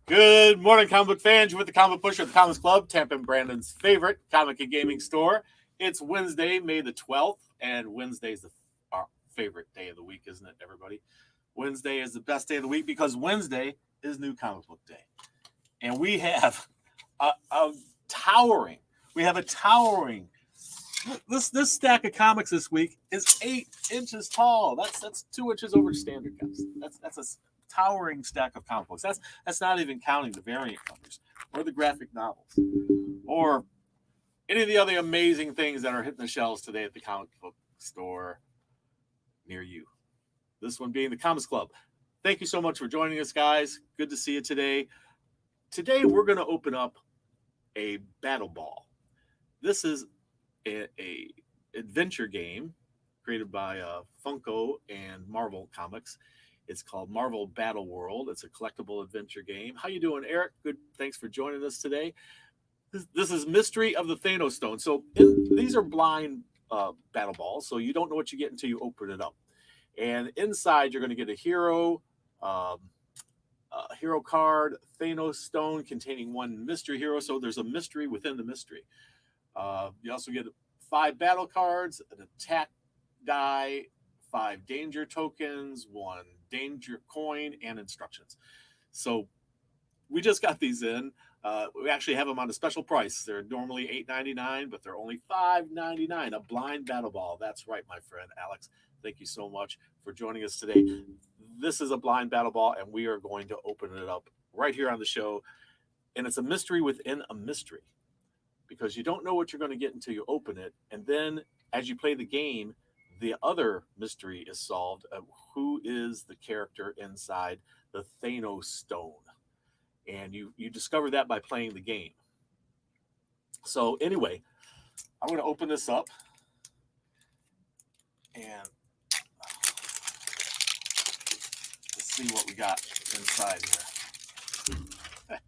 Good morning, comic book fans. You're with the Comic Pusher at the Comics Club, Tampa and Brandon's favorite comic and gaming store. It's Wednesday, May the 12th, and Wednesday's our favorite day of the week, isn't it, everybody? Wednesday is the best day of the week because Wednesday is New Comic Book Day. And we have a towering, this stack of comics this week is 8 inches tall. That's 2 inches over standard, guys. That's a towering stack of comic books. That's not even counting the variant covers or the graphic novels or any of the other amazing things that are hitting the shelves today at the comic book store near you. This one being the Comics Club. Thank you so much for joining us, guys. Good to see you today. Today we're going to open up a Battle Ball. This is a adventure game created by Funko and Marvel Comics. It's called Marvel BattleWorld. It's a collectible adventure game. How you doing, Eric? Good. Thanks for joining us today. This is Mystery of the Thanos Stone. So these are blind battle balls, so you don't know what you get until you open it up. And inside, you're going to get a hero card, Thanos Stone containing one mystery hero. So there's a mystery within the mystery. You also get 5 battle cards, an attack die, 5 danger tokens, 1 danger coin, and instructions. So we just got these in. We actually have them on a special price. They're normally $8.99, but they're only $5.99. A blind battle ball. That's right, my friend Alex. Thank you so much for joining us today. This is a blind battle ball, and we are going to open it up right here on the show. And it's a mystery within a mystery because you don't know what you're going to get until you open it. And then as you play the game, the other mystery is solved of who is the character inside the Thanos Stone. And you discover that by playing the game. So anyway, I'm going to open this up. And let's see what we got inside here.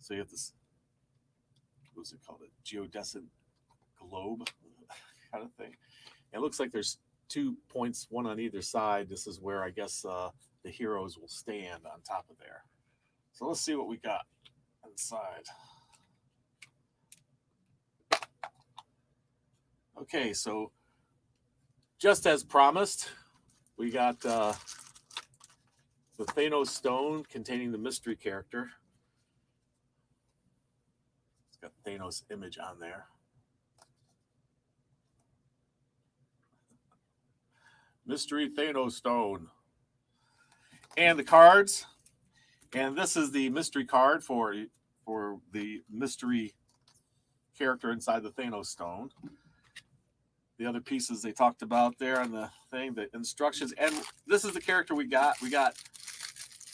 So you have this, what's it called? A geodesic globe kind of thing. It looks like there's 2 points, one on either side. This is where I guess the heroes will stand on top of there. So let's see what we got inside. Okay, so just as promised, we got the Thanos Stone containing the mystery character. It's got Thanos' image on there. Mystery Thanos Stone. And the cards. And this is the mystery card for the mystery character inside the Thanos Stone. The other pieces they talked about there on the thing, the instructions. And this is the character we got. We got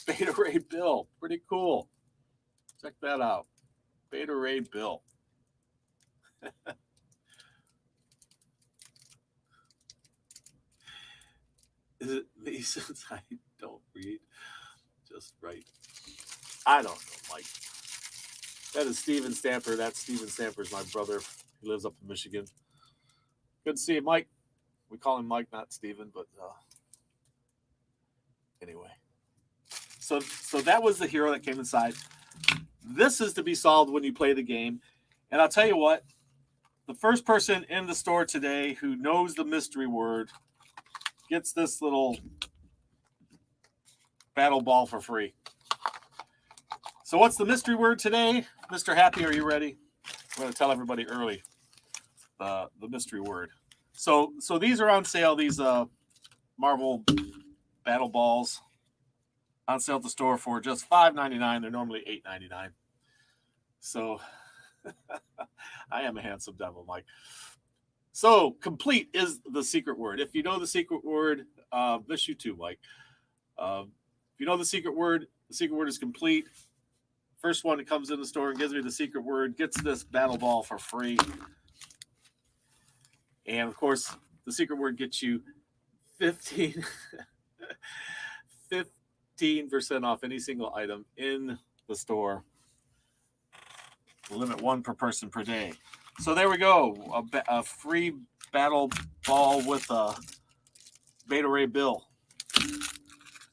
Beta Ray Bill. Pretty cool. Check that out. Beta Ray Bill. Is it me since I don't read just right? I don't know, Mike. That is Steven Stamper. That's Steven Stamper's my brother. He lives up in Michigan. Good to see you, Mike. We call him Mike, not Steven, but anyway. So that was the hero that came inside. This is to be solved when you play the game. And I'll tell you what, the first person in the store today who knows the mystery word gets this little battle ball for free. So what's the mystery word today? Mr. Happy, are you ready? I'm going to tell everybody early the mystery word. So these are on sale, these Marvel battle balls on sale at the store for just $5.99. They're normally $8.99. So I am a handsome devil, Mike. So complete is the secret word. If you know the secret word, this you too, Mike. If you know the secret word is complete. First one that comes in the store and gives me the secret word gets this battle ball for free. And of course, the secret word gets you 15% off any single item in the store. Limit 1 per person per day. So there we go. A free battle ball with a Beta Ray Bill.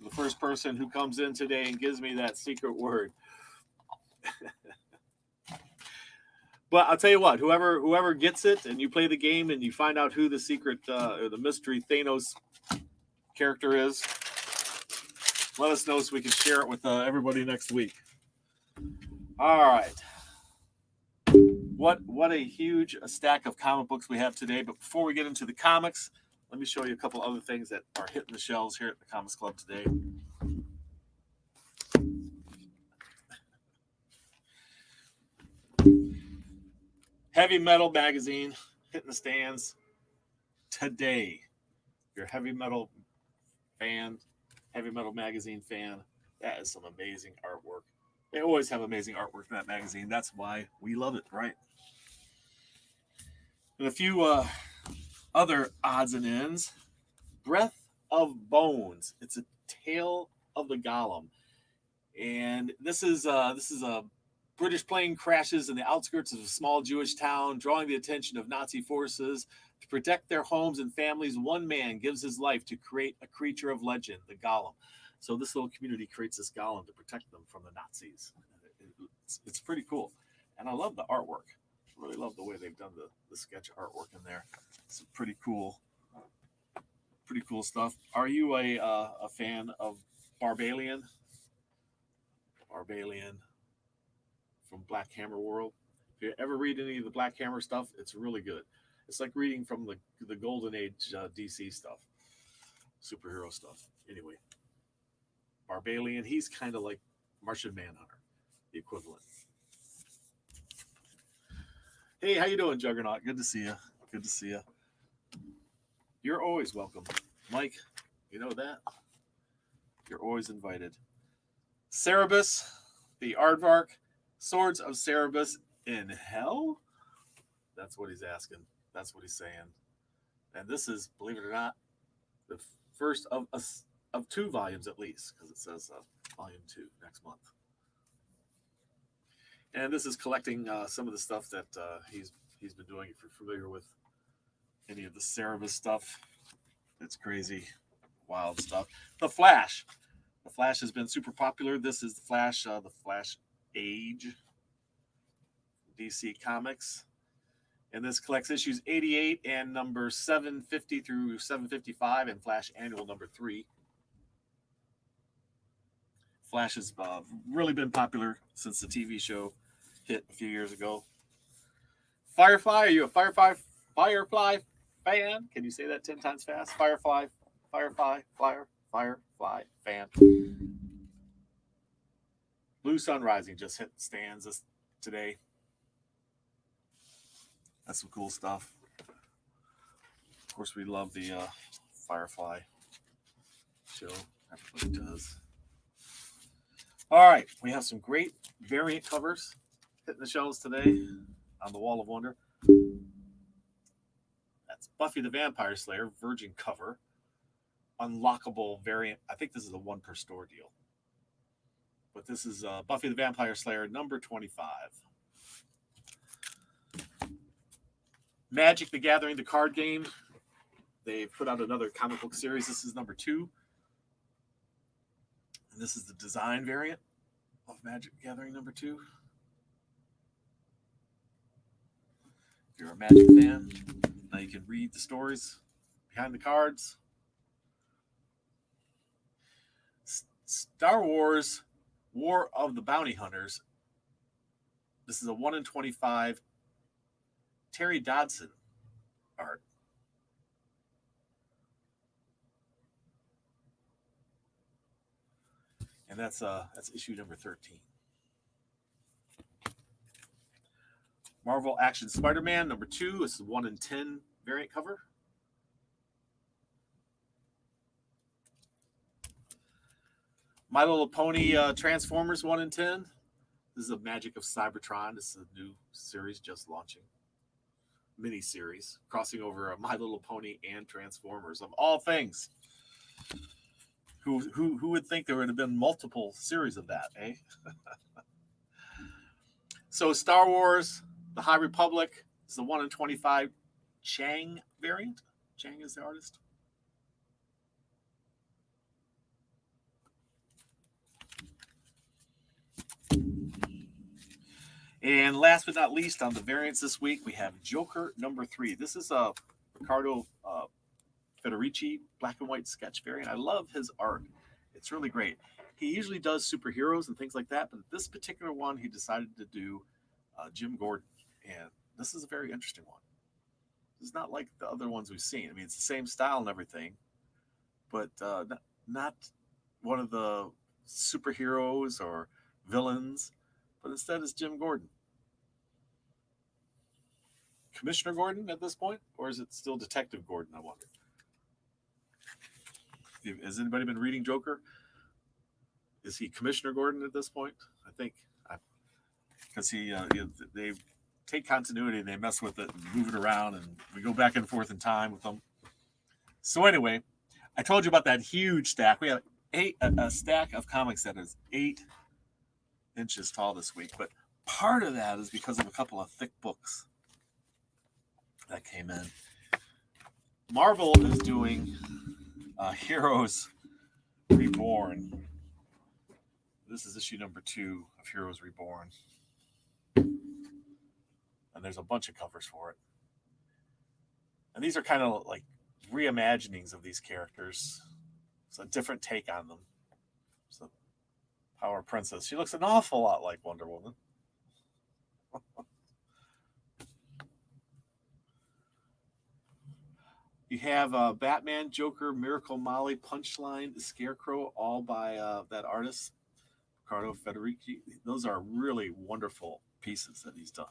the first person who comes in today and gives me that secret word. But I'll tell you what, whoever gets it and you play the game and you find out who the secret or the mystery Thanos character is, let us know so we can share it with everybody next week. All right. What a huge stack of comic books we have today. But before we get into the comics, let me show you a couple other things that are hitting the shelves here at the Comics Club today. Heavy Metal magazine hitting the stands today. If you're a heavy metal fan, heavy metal magazine fan, that is some amazing artwork. They always have amazing artwork in that magazine. That's why we love it, right? And a few other odds and ends. Breath of Bones. It's a tale of the Golem. And this is a British plane crashes in the outskirts of a small Jewish town, drawing the attention of Nazi forces. To protect their homes and families, one man gives his life to create a creature of legend, the Golem. So this little community creates this Golem to protect them from the Nazis. It's pretty cool. And I love the artwork. I really love the way they've done the sketch artwork in there. It's pretty cool stuff. Are you a fan of Barbalian? Barbalian from Black Hammer World. If you ever read any of the Black Hammer stuff, it's really good. It's like reading from the Golden Age DC stuff, superhero stuff. Anyway, Barbalian, he's kind of like Martian Manhunter, the equivalent. Hey, how you doing, Juggernaut? Good to see you. Good to see you. You're always welcome. Mike, you know that? You're always invited. Cerebus, the Aardvark, Swords of Cerebus in Hell? That's what he's asking. That's what he's saying. And this is, believe it or not, the first of two volumes at least, because it says volume 2 next month. And this is collecting some of the stuff that he's been doing. If you're familiar with any of the Cerebus stuff, it's crazy, wild stuff. The Flash. The Flash has been super popular. This is the Flash Age, DC Comics. And this collects issues 88 and number 750 through 755 and Flash Annual number 3. Flash has really been popular since the TV show hit a few years ago. Firefly, are you a Firefly fan? Can you say that 10 times fast? Firefly fan. Blue Sun Rising just hit stands today. That's some cool stuff. Of course, we love the Firefly show. Everybody does. All right, we have some great variant covers hitting the shelves today on the Wall of Wonder. That's Buffy the Vampire Slayer Virgin cover. Unlockable variant. I think this is a 1 per store deal. But this is Buffy the Vampire Slayer number 25. Magic the Gathering, the card game. They've put out another comic book series. This is number 2. And this is the design variant of Magic the Gathering number 2. If you're a Magic fan, now you can read the stories behind the cards. Star Wars War of the Bounty Hunters. This is a 1 in 25 Terry Dodson art. And that's issue number 13. Marvel Action Spider-Man number 2. This is 1 in 10 variant cover. My Little Pony Transformers 1 in 10. This is a Magic of Cybertron. This is a new series just launching. Mini series crossing over My Little Pony and Transformers of all things. Who would think there would have been multiple series of that, eh? So Star Wars, The High Republic is the 1 in 25 Chang variant. Chang is the artist. And last but not least, on the variants this week, we have Joker number 3. This is a Ricardo Federici black and white sketch variant. I love his art. It's really great. He usually does superheroes and things like that, but this particular one, he decided to do Jim Gordon. And this is a very interesting one. It's not like the other ones we've seen. I mean, it's the same style and everything, but not one of the superheroes or villains, but instead it's Jim Gordon. Commissioner Gordon at this point, or is it still Detective Gordon? I wonder. Has anybody been reading Joker? Is he Commissioner Gordon at this point? I think, because they take continuity and they mess with it and move it around, and we go back and forth in time with them. So anyway, I told you about that huge stack. We have a stack of comics that is 8 inches tall this week, but part of that is because of a couple of thick books that came in. Marvel is doing Heroes Reborn. This is issue number 2 of Heroes Reborn. And there's a bunch of covers for it. And these are kind of like reimaginings of these characters. It's a different take on them. So, Power Princess. She looks an awful lot like Wonder Woman. You have Batman, Joker, Miracle Molly, Punchline, the Scarecrow, all by that artist, Ricardo Federici. Those are really wonderful pieces that he's done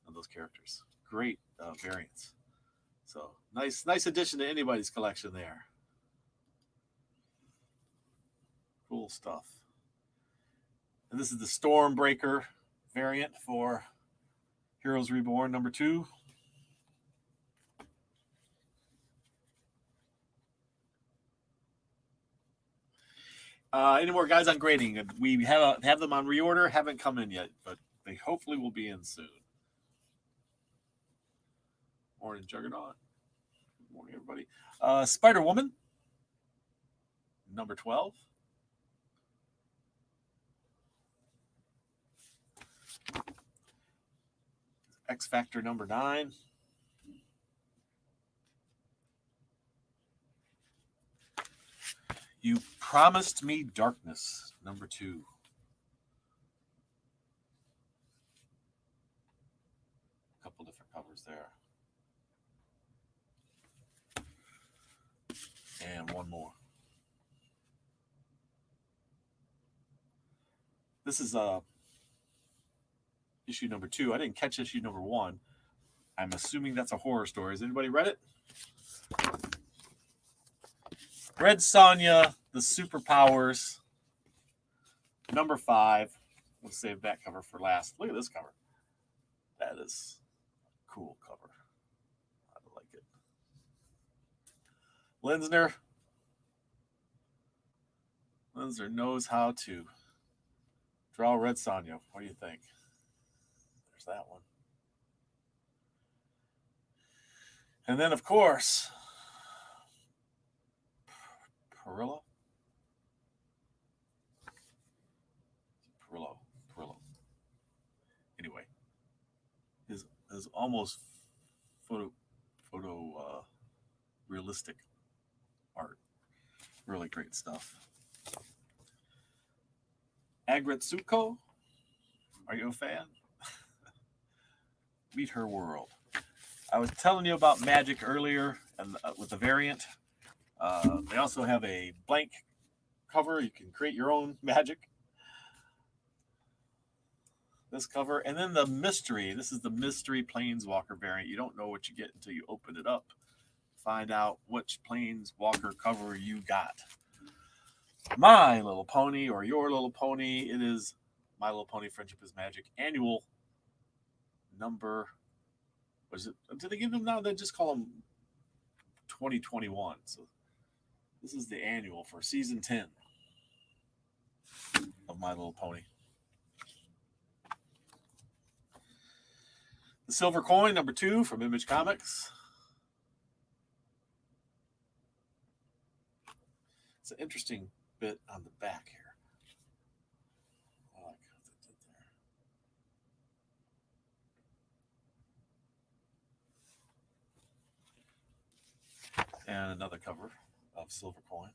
of those characters. Great variants. So nice addition to anybody's collection there. Cool stuff. And this is the Stormbreaker variant for Heroes Reborn number 2. Any more guys on grading? We have them on reorder. Haven't come in yet, but they hopefully will be in soon. Morning, Juggernaut. Good morning, everybody. Spider-Woman, number 12. X-Factor, number 9. You Promised Me Darkness, number 2. A couple different covers there. And one more. This is issue number 2. I didn't catch issue number 1. I'm assuming that's a horror story. Has anybody read it? Red Sonja, the Superpowers, number 5. We'll save that cover for last. Look at this cover. That is a cool cover. I like it. Linsner knows how to draw Red Sonja. What do you think? There's that one. And then, of course, Perillo. Anyway, his almost photo realistic art. Really great stuff. Agretsuko, are you a fan? Meet Her World. I was telling you about Magic earlier, and with the variant. They also have a blank cover. You can create your own Magic. This cover. And then the mystery. This is the mystery Planeswalker variant. You don't know what you get until you open it up. Find out which Planeswalker cover you got. My Little Pony or Your Little Pony. It is My Little Pony Friendship is Magic annual number. Was it? Did they give them now? They just call them 2021. So this is the annual for season 10 of My Little Pony. The Silver Coin, number 2 from Image Comics. It's an interesting bit on the back here. I like what they did there. And another cover of Silver Coin.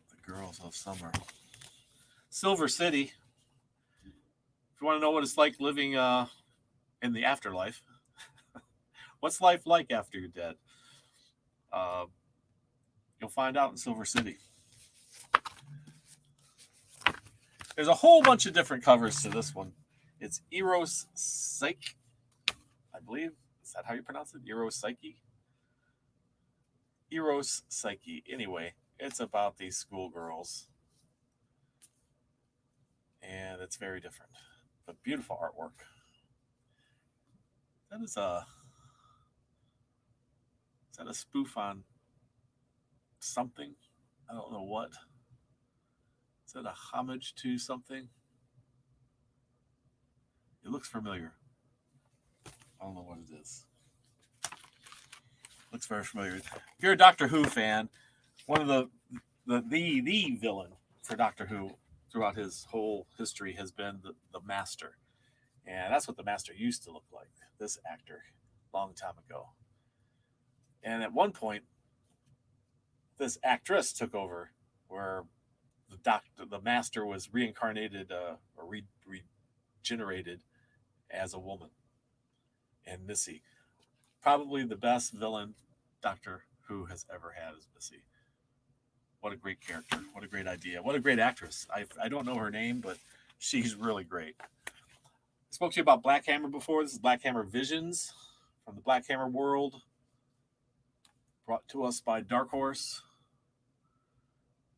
The Girls of Summer. Silver City. If you want to know what it's like living in the afterlife, what's life like after you're dead? You'll find out in Silver City. There's a whole bunch of different covers to this one. It's Eros Psyche, I believe. Is that how you pronounce it? Eros Psyche? Eros Psyche. Anyway, it's about these schoolgirls. And it's very different. But beautiful artwork. Is that a spoof on something? I don't know what. Is that a homage to something? It looks familiar. I don't know what it is. Looks very familiar. If you're a Doctor Who fan, one of the villain for Doctor Who throughout his whole history has been the Master. And that's what the Master used to look like, this actor, long time ago. And at one point, this actress took over where the Master was reincarnated or regenerated as a woman. And Missy, probably the best villain Doctor Who has ever had is Missy. What a great character. What a great idea. What a great actress. I don't know her name, but she's really great. I spoke to you about Black Hammer before. This is Black Hammer Visions from the Black Hammer world, brought to us by Dark Horse.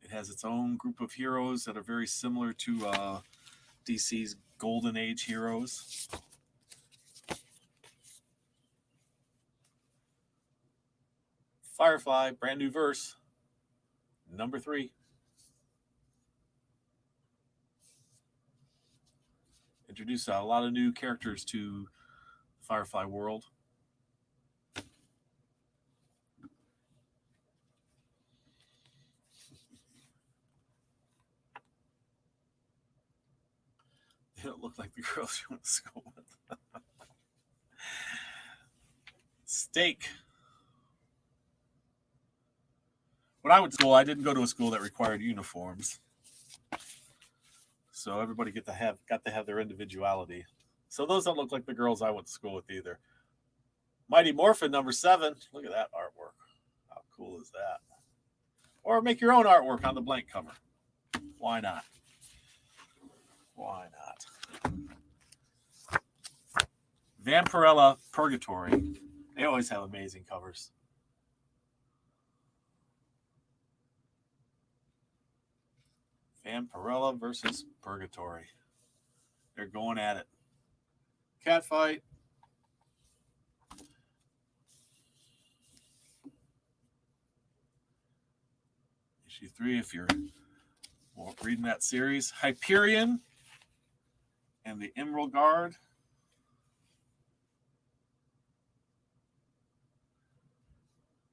It has its own group of heroes that are very similar to DC's Golden Age heroes. Firefly, brand new verse, number 3. Introduce a lot of new characters to Firefly world. They don't look like the girls you went to school with. Steak. When I went to school, I didn't go to a school that required uniforms. So everybody got to have their individuality. So those don't look like the girls I went to school with either. Mighty Morphin number 7. Look at that artwork. How cool is that? Or make your own artwork on the blank cover. Why not? Why not? Vampirella Purgatory. They always have amazing covers. Vampirella versus Purgatory. They're going at it. Catfight. Issue 3, if you're reading that series. Hyperion and the Emerald Guard.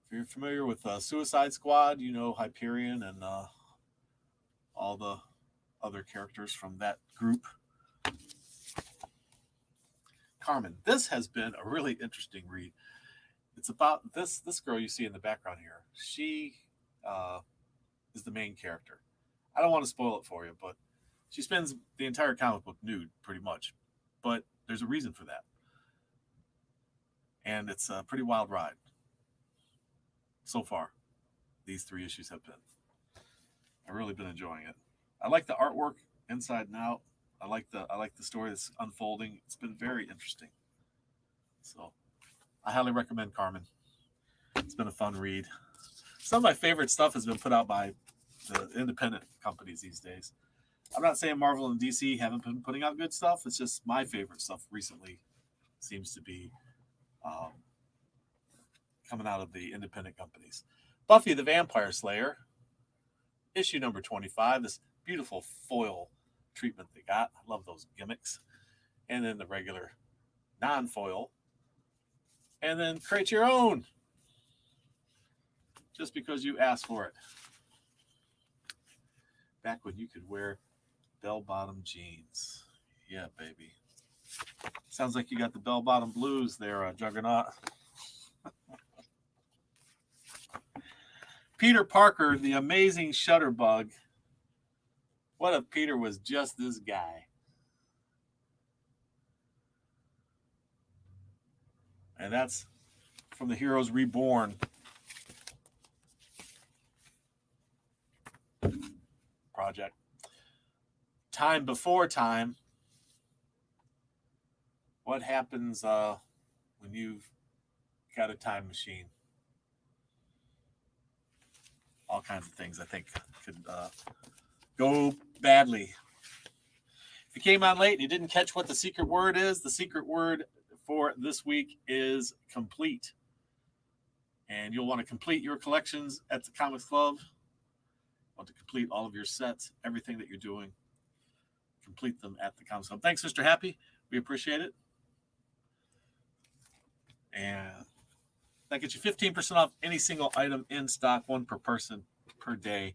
If you're familiar with Suicide Squad, you know Hyperion and all the other characters from that group. Carmen. This has been a really interesting read. It's about this girl you see in the background here. She is the main character. I don't want to spoil it for you, but she spends the entire comic book nude, pretty much. But there's a reason for that. And it's a pretty wild ride. So far, these 3 issues have been. I've really been enjoying it. I like the artwork inside and out. I like the story that's unfolding. It's been very interesting. So I highly recommend Carmen. It's been a fun read. Some of my favorite stuff has been put out by the independent companies these days. I'm not saying Marvel and DC haven't been putting out good stuff. It's just my favorite stuff recently seems to be coming out of the independent companies. Buffy the Vampire Slayer, issue number 25. This beautiful foil treatment they got. I love those gimmicks. And then the regular non-foil. And then create your own. Just because you asked for it. Back when you could wear bell-bottom jeans. Yeah, baby. Sounds like you got the bell-bottom blues there, Juggernaut. Peter Parker, the amazing Shutterbug. What if Peter was just this guy? And that's from the Heroes Reborn project. Time before time. What happens when you've got a time machine? All kinds of things I think could go badly. If you came on late and you didn't catch what the secret word is, the secret word for this week is complete. And you'll want to complete your collections at the Comics Club. You want to complete all of your sets, everything that you're doing. Complete them at the Comics Club. Thanks, Mr. Happy. We appreciate it. And that gets you 15% off any single item in stock, one per person per day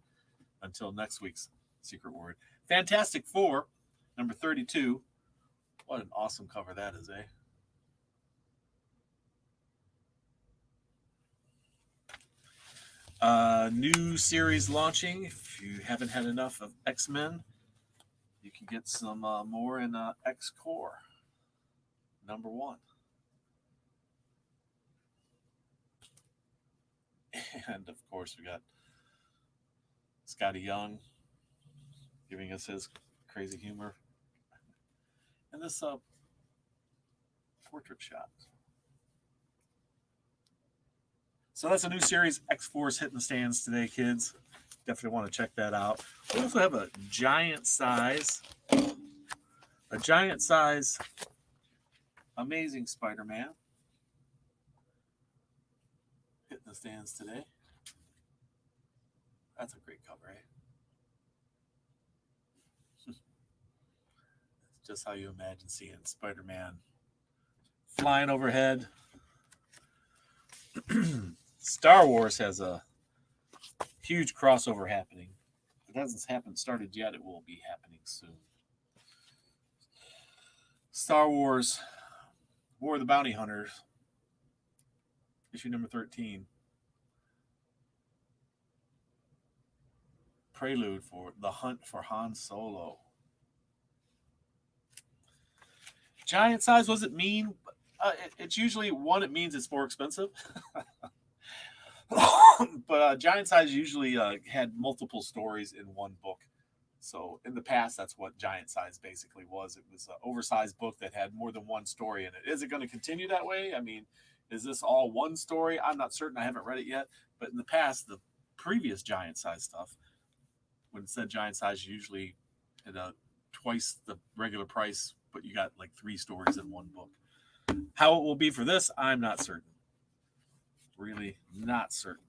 until next week's secret word. Fantastic Four, number 32. What an awesome cover that is, eh? New series launching. If you haven't had enough of X-Men, you can get some more in X-Core, number 1. And, of course, we got Scotty Young giving us his crazy humor. And this portrait shot. So that's a new series, X-Force, hitting the stands today, kids. Definitely want to check that out. We also have a giant size Amazing Spider-Man hitting the stands today. That's a great cover, eh? It's just how you imagine seeing Spider-Man flying overhead. Star Wars has a huge crossover happening. If it hasn't started yet, it will be happening soon. Star Wars War of the Bounty Hunters, issue number 13. Prelude for the hunt for Han Solo. Giant size, what does it mean? It's usually, one, it means it's more expensive. But giant size usually had multiple stories in one book. So in the past, that's what giant size basically was. It was an oversized book that had more than one story in it. Is it going to continue that way? I mean, is this all one story? I'm not certain. I haven't read it yet. But in the past, the previous giant size stuff, when it said giant size, usually at twice the regular price, but you got like 3 stories in one book. How it will be for this, I'm not certain. Really not certain.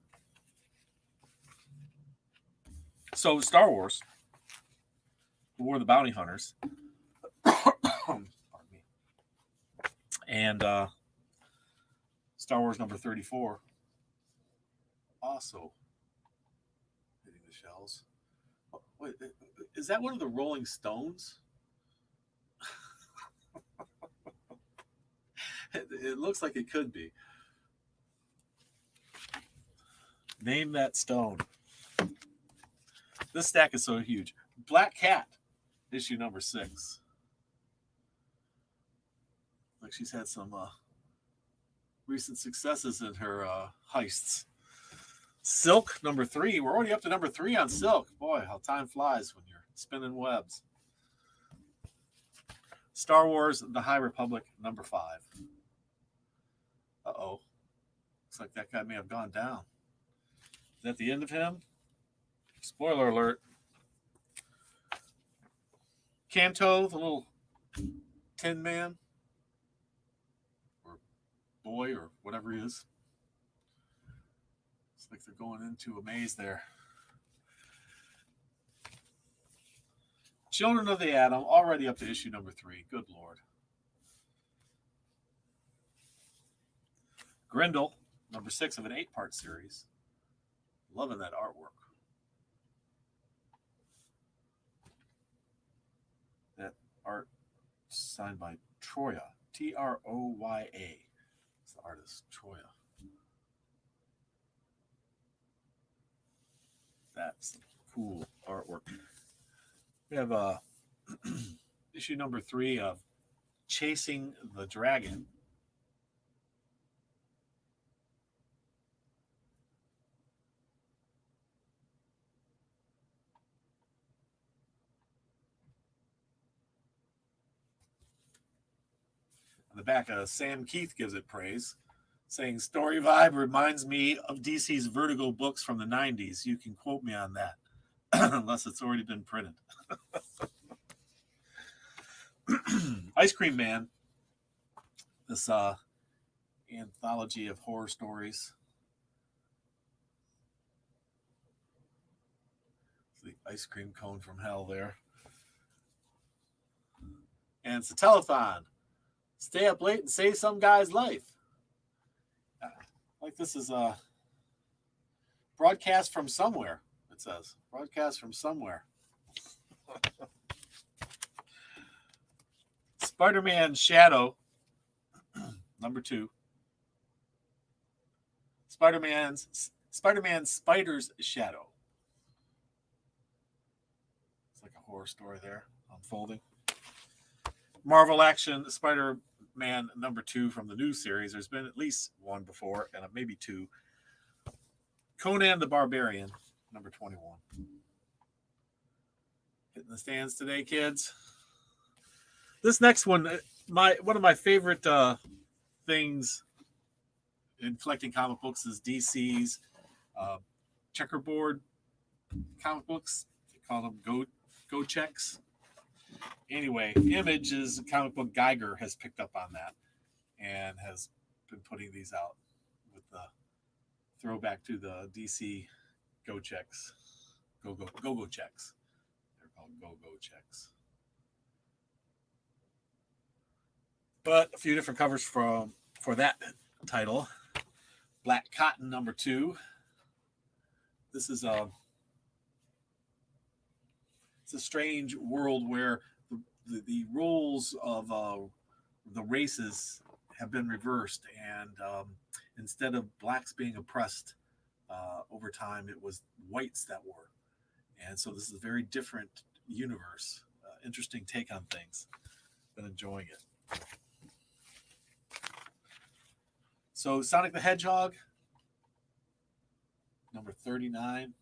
So Star Wars, War of the Bounty Hunters, pardon me, and Star Wars number 34, also hitting the shelves. Wait, is that one of the Rolling Stones? It looks like it could be. Name that stone. This stack is so huge. Black Cat, issue number 6. Like she's had some recent successes in her heists. Silk, number 3. We're already up to number 3 on Silk. Boy, how time flies when you're spinning webs. Star Wars, The High Republic, number 5. Uh-oh. Looks like that guy may have gone down. Is that the end of him? Spoiler alert. Kanto, the little tin man, or boy, or whatever he is. It's like they're going into a maze there. Children of the Atom, already up to issue number 3. Good Lord. Grendel, number 6 of an 8-part series. Loving that artwork. That art signed by Troya. Troya. It's the artist, Troya. That's cool artwork. We have issue number 3 of Chasing the Dragon. On the back, Sam Keith gives it praise, saying, "Story vibe reminds me of DC's Vertigo books from the 90s. You can quote me on that, unless it's already been printed." Ice Cream Man, this anthology of horror stories. The ice cream cone from hell there. And it's a telethon. Stay up late and save some guy's life. Like this is a broadcast from somewhere, it says. Broadcast from somewhere. Spider-Man Shadow, number 2. Spider-Man Spider's Shadow. It's like a horror story there, unfolding. Marvel Action Spider-Man number 2 from the new series. There's been at least one before, and maybe 2. Conan the Barbarian, number 21. Hitting the stands today, kids. This next one, one of my favorite things in collecting comic books is DC's checkerboard comic books. They call them go checks. Anyway, Image is a comic book. Geiger has picked up on that and has been putting these out with the throwback to the DC go checks. Go checks. They're called go checks. But a few different covers for that title. Black Cotton number 2. This is it's a strange world where the roles of the races have been reversed, and instead of blacks being oppressed over time, it was whites that were. And so this is a very different universe. Interesting take on things. Been enjoying it. So Sonic the Hedgehog, number 39.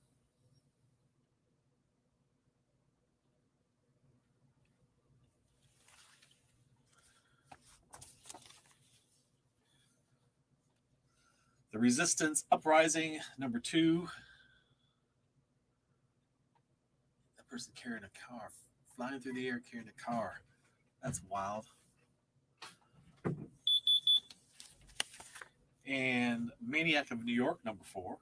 The Resistance Uprising, number 2. That person carrying a car, flying through the air carrying a car. That's wild. And Maniac of New York, number 4.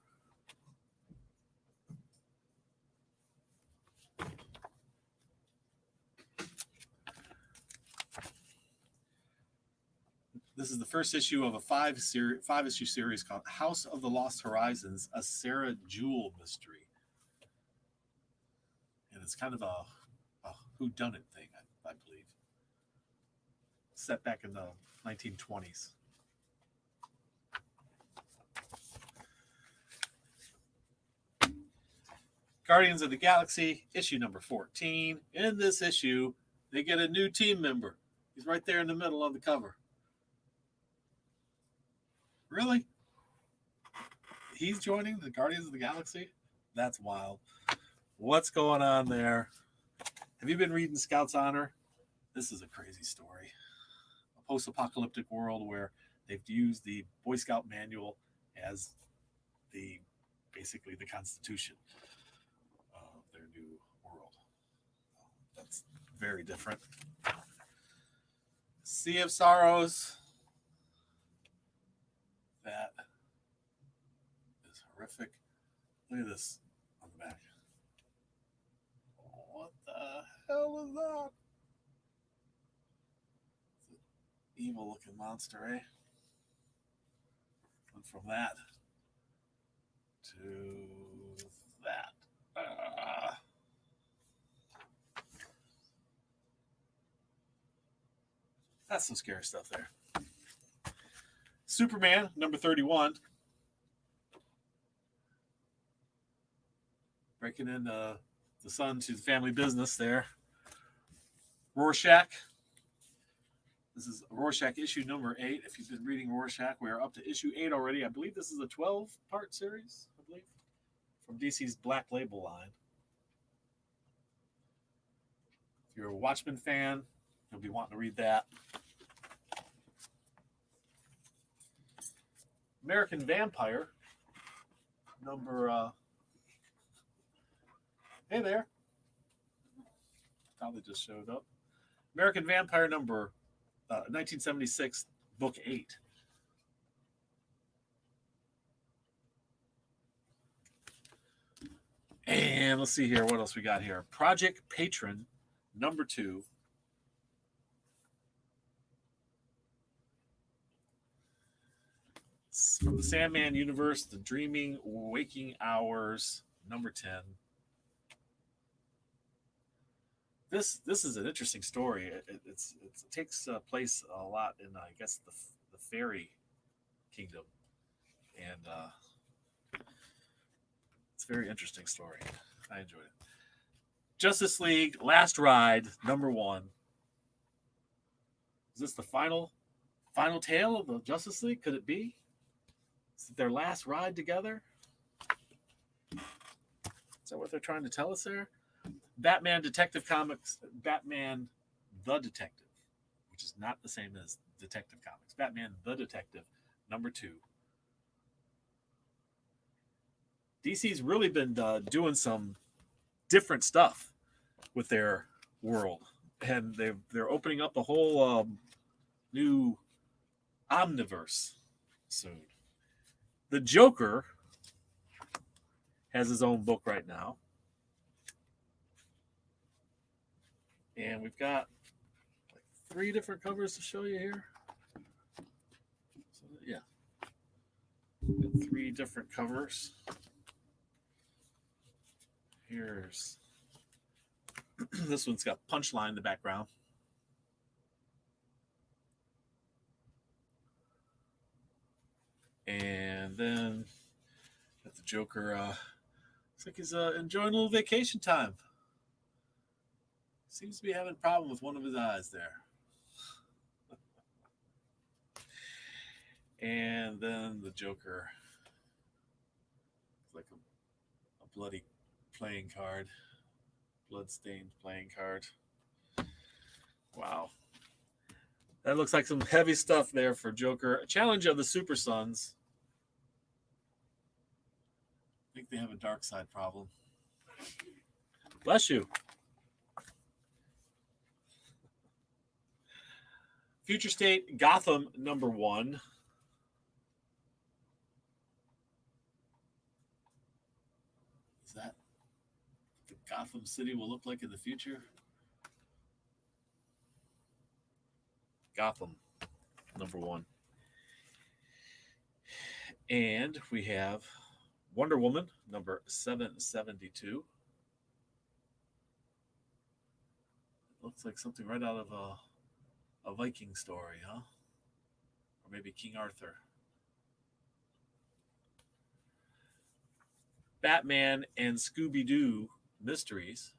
This is the first issue of a 5-issue series called House of the Lost Horizons, a Sarah Jewell mystery. And it's kind of a whodunit thing, I believe. Set back in the 1920s. Guardians of the Galaxy, issue number 14. In this issue, they get a new team member. He's right there in the middle of the cover. Really? He's joining the Guardians of the Galaxy? That's wild. What's going on there? Have you been reading Scout's Honor? This is a crazy story. A post-apocalyptic world where they've used the Boy Scout manual as basically the Constitution of their new world. That's very different. Sea of Sorrows. That is horrific. Look at this on the back. What the hell is that? It's an evil looking monster, eh? Went from that to that. That's some scary stuff there. Superman, number 31. Breaking in the son to the family business there. Rorschach. This is Rorschach issue number 8. If you've been reading Rorschach, we are up to issue 8 already. I believe this is a 12-part series, I believe, from DC's Black Label line. If you're a Watchmen fan, you'll be wanting to read that. American Vampire, number... hey there. Probably just showed up. American Vampire number 1976, book 8. And let's see here. What else we got here? Project Patron number 2. It's from the Sandman universe, the Dreaming Waking Hours number 10. This is an interesting story. It takes place a lot in, I guess, the fairy kingdom, and it's a very interesting story. I enjoyed it. Justice League Last Ride number 1. Is this the final tale of the Justice League? Could it be? Is it their last ride together? Is that what they're trying to tell us there? Batman Detective Comics, Batman the Detective, which is not the same as Detective Comics. Batman the Detective, number 2. DC's really been doing some different stuff with their world, and they're opening up a whole new omniverse soon. The Joker has his own book right now. And we've got like 3 different covers to show you here. So, yeah. 3 different covers. Here's this one's got Punchline in the background. And then got the Joker. Looks like he's enjoying a little vacation time. Seems to be having a problem with one of his eyes there. And then the Joker. It's like a bloody playing card. Blood-stained playing card. Wow. That looks like some heavy stuff there for Joker. Challenge of the Super Sons. I think they have a dark side problem. Bless you. Future State Gotham number 1. Is that what the Gotham City will look like in the future? Gotham number 1. And we have Wonder Woman number 772. Looks like something right out of a Viking story, huh? Or maybe King Arthur. Batman and Scooby-Doo mysteries.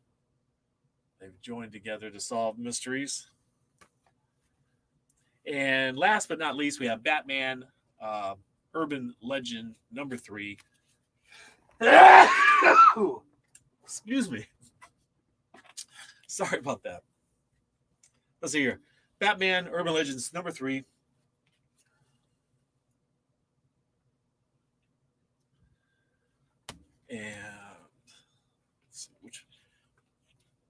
They've joined together to solve mysteries. And last but not least, we have Batman Urban Legend number 3. Excuse me. Sorry about that. Let's see here. Batman Urban Legends number 3. And let's see which.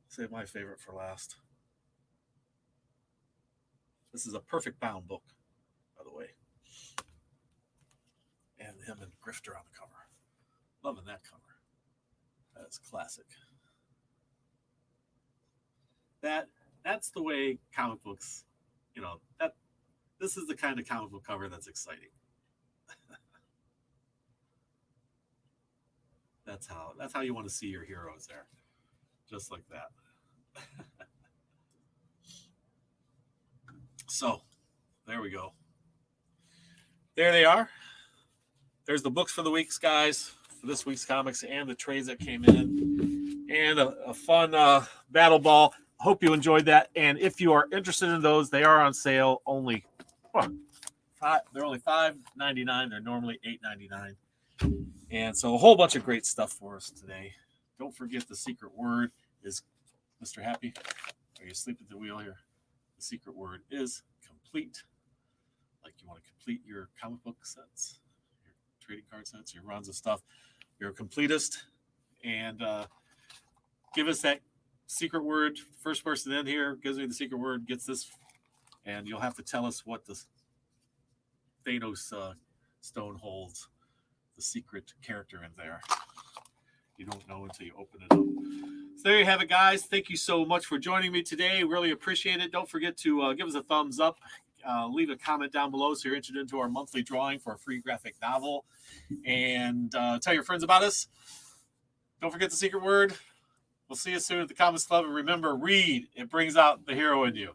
Save my favorite for last. This is a perfect bound book, by the way. And him and Grifter on the cover. Loving that cover. That's classic. That's the way comic books, this is the kind of comic book cover that's exciting. That's how you want to see your heroes there. Just like that. So there we go. There they are. There's the books for the weeks, guys, for this week's comics and the trades that came in, and a fun battle ball. Hope you enjoyed that. And if you are interested in those, they are on sale. Only they're only $5.99. They're normally $8.99. And so a whole bunch of great stuff for us today. Don't forget the secret word is, Mr. Happy, are you asleep at the wheel here? The secret word is complete. Like you want to complete your comic book sets, your trading card sets, your runs of stuff. You're a completist. And give us that secret word. First person in here gives me the secret word, gets this. And you'll have to tell us what the Thanos stone holds. The secret character in there. You don't know until you open it up. So there you have it, guys. Thank you so much for joining me today. Really appreciate it. Don't forget to give us a thumbs up. Leave a comment down below so you're entered into our monthly drawing for a free graphic novel. And tell your friends about us. Don't forget the secret word. We'll see you soon at the Comics Club. And remember, read. It brings out the hero in you.